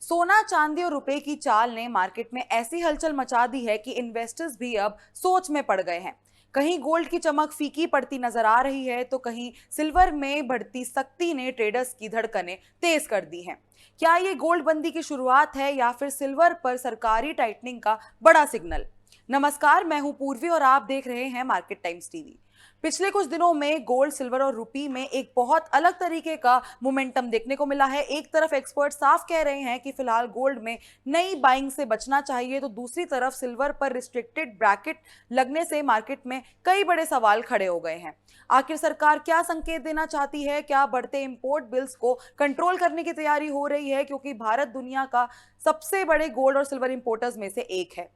सोना, चांदी और रुपए की चाल ने मार्केट में ऐसी हलचल मचा दी है कि इन्वेस्टर्स भी अब सोच में पड़ गए हैं। कहीं गोल्ड की चमक फीकी पड़ती नजर आ रही है तो कहीं सिल्वर में बढ़ती सख्ती ने ट्रेडर्स की धड़कनें तेज कर दी हैं। क्या ये गोल्ड बंदी की शुरुआत है या फिर सिल्वर पर सरकारी टाइटनिंग का बड़ा सिग्नल? नमस्कार, मैं हूं पूर्वी और आप देख रहे हैं मार्केट टाइम्स टीवी। पिछले कुछ दिनों में गोल्ड, सिल्वर और रुपी में एक बहुत अलग तरीके का मोमेंटम देखने को मिला है। एक तरफ एक्सपर्ट साफ कह रहे हैं कि फिलहाल गोल्ड में नई बाइंग से बचना चाहिए, तो दूसरी तरफ सिल्वर पर रिस्ट्रिक्टेड ब्रैकेट लगने से मार्केट में कई बड़े सवाल खड़े हो गए हैं। आखिर सरकार क्या संकेत देना चाहती है? क्या बढ़ते इंपोर्ट बिल्स को कंट्रोल करने की तैयारी हो रही है, क्योंकि भारत दुनिया का सबसे बड़े गोल्ड और सिल्वर इंपोर्टर्स में से एक है।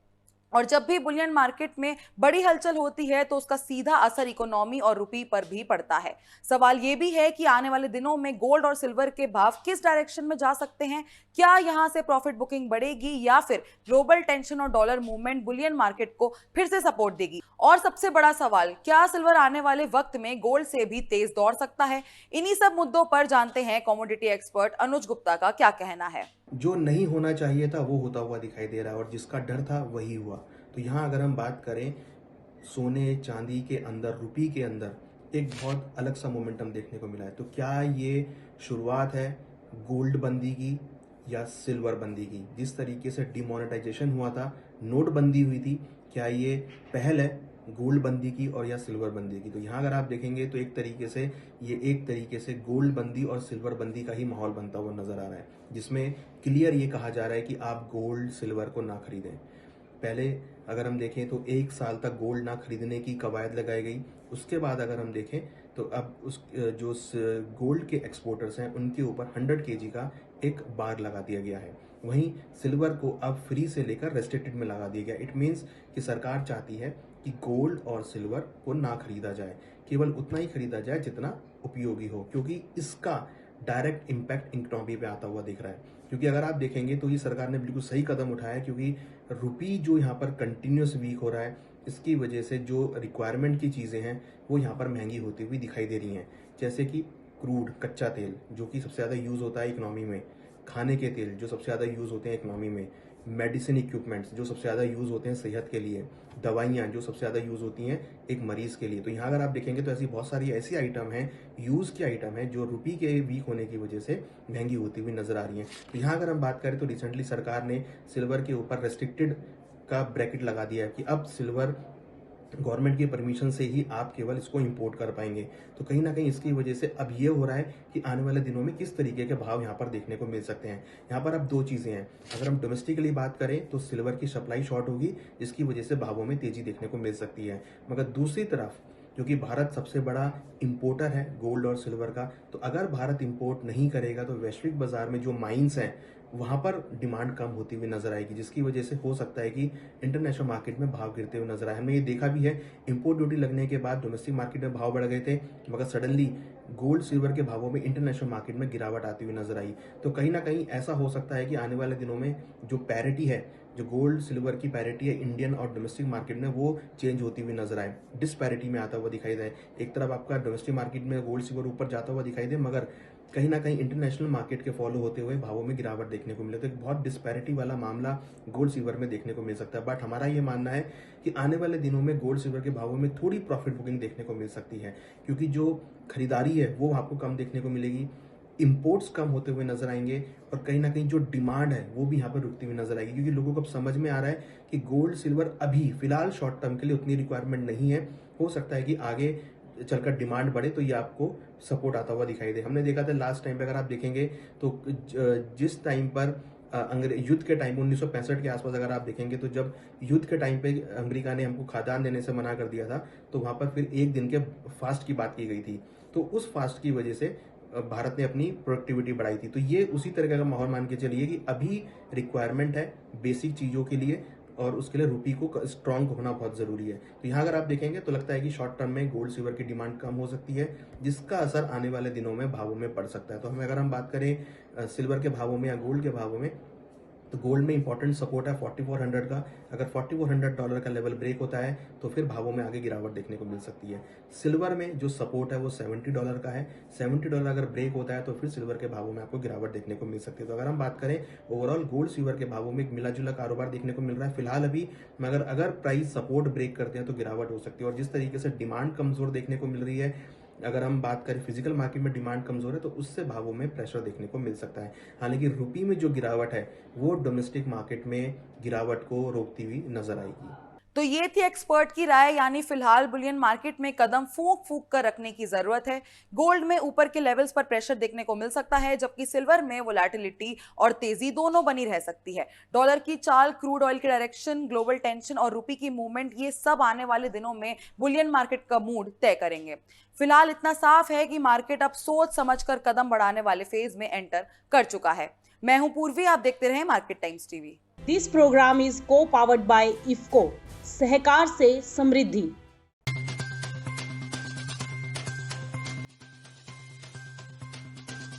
और जब भी बुलियन मार्केट में बड़ी हलचल होती है तो उसका सीधा असर इकोनॉमी और रुपी पर भी पड़ता है। सवाल ये भी है कि आने वाले दिनों में गोल्ड और सिल्वर के भाव किस डायरेक्शन में जा सकते हैं। क्या यहां से प्रॉफिट बुकिंग बढ़ेगी या फिर ग्लोबल टेंशन और डॉलर मूवमेंट बुलियन मार्केट को फिर से सपोर्ट देगी? और सबसे बड़ा सवाल, क्या सिल्वर आने वाले वक्त में गोल्ड से भी तेज दौड़ सकता है? इन्हीं सब मुद्दों पर जानते हैं कमोडिटी एक्सपर्ट अनुज गुप्ता का क्या कहना है। जो नहीं होना चाहिए था वो होता हुआ दिखाई दे रहा है और जिसका डर था वही हुआ। तो यहाँ अगर हम बात करें सोने चांदी के अंदर, रुपी के अंदर एक बहुत अलग सा मोमेंटम देखने को मिला है। तो क्या ये शुरुआत है गोल्ड बंदी की या सिल्वर बंदी की? जिस तरीके से डिमोनेटाइजेशन हुआ था, नोट बंदी हुई थी, क्या ये पहल है गोल्ड बंदी की और या सिल्वर बंदी की? तो यहाँ अगर आप देखेंगे तो एक तरीके से गोल्ड बंदी और सिल्वर बंदी का ही माहौल बनता हुआ नजर आ रहा है, जिसमें क्लियर ये कहा जा रहा है कि आप गोल्ड सिल्वर को ना खरीदें। पहले अगर हम देखें तो 1 साल तक गोल्ड ना खरीदने की कवायद लगाई गई। उसके बाद अगर हम देखें तो अब गोल्ड के एक्सपोर्टर्स हैं उनके ऊपर 100 kg का एक बार लगा दिया गया है। वहीं सिल्वर को अब फ्री से लेकर रेस्ट्रिक्टेड में लगा दिया गया। इट मीन्स कि सरकार चाहती है कि गोल्ड और सिल्वर को ना खरीदा जाए, केवल उतना ही खरीदा जाए जितना उपयोगी हो, क्योंकि इसका डायरेक्ट इम्पैक्ट इकोनॉमी पे आता हुआ दिख रहा है। क्योंकि अगर आप देखेंगे तो ये सरकार ने बिल्कुल सही कदम उठाया है, क्योंकि रुपी जो यहाँ पर कंटिन्यूस वीक हो रहा है, इसकी वजह से जो रिक्वायरमेंट की चीज़ें हैं वो यहाँ पर महंगी होती हुई दिखाई दे रही हैं। जैसे कि क्रूड, कच्चा तेल जो कि सबसे ज़्यादा यूज़ होता है इकोनॉमी में, खाने के तेल जो सबसे ज़्यादा यूज़ होते हैं इकोनॉमी में, मेडिसिन इक्विपमेंट्स जो सबसे ज़्यादा यूज़ होते हैं सेहत के लिए, दवाइयाँ जो सबसे ज़्यादा यूज़ होती हैं एक मरीज़ के लिए। तो यहाँ अगर आप देखेंगे तो ऐसी बहुत सारी ऐसी आइटम हैं, यूज़ की आइटम है, जो रुपी के वीक होने की वजह से महंगी होती हुई नजर आ रही हैं। तो यहाँ अगर हम बात करें तो रिसेंटली सरकार ने सिल्वर के ऊपर रेस्ट्रिक्टेड का ब्रैकेट लगा दिया है कि अब सिल्वर गवर्नमेंट की परमिशन से ही आप केवल इसको इंपोर्ट कर पाएंगे। तो कहीं ना कहीं इसकी वजह से अब ये हो रहा है कि आने वाले दिनों में किस तरीके के भाव यहाँ पर देखने को मिल सकते हैं। यहाँ पर अब दो चीज़ें हैं। अगर हम डोमेस्टिकली बात करें तो सिल्वर की सप्लाई शॉर्ट होगी, जिसकी वजह से भावों में तेजी देखने को मिल सकती है। मगर दूसरी तरफ क्योंकि भारत सबसे बड़ा इंपोर्टर है गोल्ड और सिल्वर का, तो अगर भारत इंपोर्ट नहीं करेगा तो वैश्विक बाजार में जो माइंस हैं वहां पर डिमांड कम होती हुई नजर आएगी, जिसकी वजह से हो सकता है कि इंटरनेशनल मार्केट में भाव गिरते हुए नजर आए। हमने ये देखा भी है, इंपोर्ट ड्यूटी लगने के बाद डोमेस्टिक मार्केट में भाव बढ़ गए थे, मगर सडनली गोल्ड सिल्वर के भावों में इंटरनेशनल मार्केट में गिरावट आती हुई नजर आई। तो कहीं ना कहीं ऐसा हो सकता है कि आने वाले दिनों में जो पैरिटी है, जो गोल्ड सिल्वर की पैरिटी है इंडियन और डोमेस्टिक मार्केट में, वो चेंज होती हुई नजर आए, डिसपैरिटी में आता हुआ दिखाई दे। एक तरफ आपका डोमेस्टिक मार्केट में गोल्ड सिल्वर ऊपर जाता हुआ दिखाई दे, मगर कहीं ना कहीं इंटरनेशनल मार्केट के फॉलो होते हुए भावों में गिरावट देखने को मिले। तो एक बहुत डिस्पैरिटी वाला मामला गोल्ड सिल्वर में देखने को मिल सकता है। बट हमारा ये मानना है कि आने वाले दिनों में गोल्ड सिल्वर के भावों में थोड़ी प्रॉफिट बुकिंग देखने को मिल सकती है, क्योंकि जो खरीदारी है वो आपको कम देखने को मिलेगी, इंपोर्ट्स कम होते हुए नजर आएंगे, और कहीं ना कहीं जो डिमांड है वो भी यहाँ पर रुकती हुई नजर आएगी, क्योंकि लोगों को अब समझ में आ रहा है कि गोल्ड सिल्वर अभी फिलहाल शॉर्ट टर्म के लिए उतनी रिक्वायरमेंट नहीं है। हो सकता है कि आगे चलकर डिमांड बढ़े तो ये आपको सपोर्ट आता हुआ दिखाई दे। हमने देखा था लास्ट टाइम पे अगर आप देखेंगे तो जिस टाइम पर अंग्रेज युद्ध के टाइम 1965 के आसपास अगर आप देखेंगे तो जब युद्ध के टाइम पे अमेरिका ने हमको खाद्यान्न देने से मना कर दिया था, तो वहां पर फिर एक दिन के फास्ट की बात की गई थी। तो उस फास्ट की वजह से भारत ने अपनी प्रोडक्टिविटी बढ़ाई थी। तो ये उसी तरह का माहौल मान के चलिए कि अभी रिक्वायरमेंट है बेसिक चीज़ों के लिए, और उसके लिए रुपी को स्ट्रांग होना बहुत जरूरी है। तो यहाँ अगर आप देखेंगे तो लगता है कि शॉर्ट टर्म में गोल्ड सिल्वर की डिमांड कम हो सकती है, जिसका असर आने वाले दिनों में भावों में पड़ सकता है। तो हमें अगर हम बात करें सिल्वर के भावों में या गोल्ड के भावों में, तो गोल्ड में इंपॉर्टेंट सपोर्ट है 4400 का। अगर $4400 का लेवल ब्रेक होता है तो फिर भावों में आगे गिरावट देखने को मिल सकती है। सिल्वर में जो सपोर्ट है वो $70 का है। $70 अगर ब्रेक होता है तो फिर सिल्वर के भावों में आपको गिरावट देखने को मिल सकती है। तो अगर हम बात करें ओवरऑल गोल्ड सिल्वर के भावों में एक मिला जुला कारोबार देखने को मिल रहा है फिलहाल अभी, मगर अगर प्राइस सपोर्ट ब्रेक करते हैं तो गिरावट हो सकती है। और जिस तरीके से डिमांड कमजोर देखने को मिल रही है, अगर हम बात करें फिजिकल मार्केट में डिमांड कमजोर है तो उससे भावों में प्रेशर देखने को मिल सकता है। हालांकि रुपये में जो गिरावट है वो डोमेस्टिक मार्केट में गिरावट को रोकती हुई नजर आएगी। तो ये थी एक्सपर्ट की राय, यानी फिलहाल बुलियन मार्केट में कदम फूंक फूंक कर रखने की जरूरत है। गोल्ड में ऊपर के लेवल्स पर प्रेशर देखने को मिल सकता है, जबकि सिल्वर में वोलेटिलिटी और तेजी दोनों बनी रह सकती है। डॉलर की चाल, क्रूड ऑयल की डायरेक्शन, ग्लोबल टेंशन और रुपये की मूवमेंट, ये सब आने वाले दिनों में बुलियन मार्केट का मूड तय करेंगे। फिलहाल इतना साफ है कि मार्केट अब सोच समझकर कदम बढ़ाने वाले फेज में एंटर कर चुका है। मैं हूं पूर्वी, आप देखते रहे market times TV. This program is co-powered by IFFCO, सहकार से समृद्धि।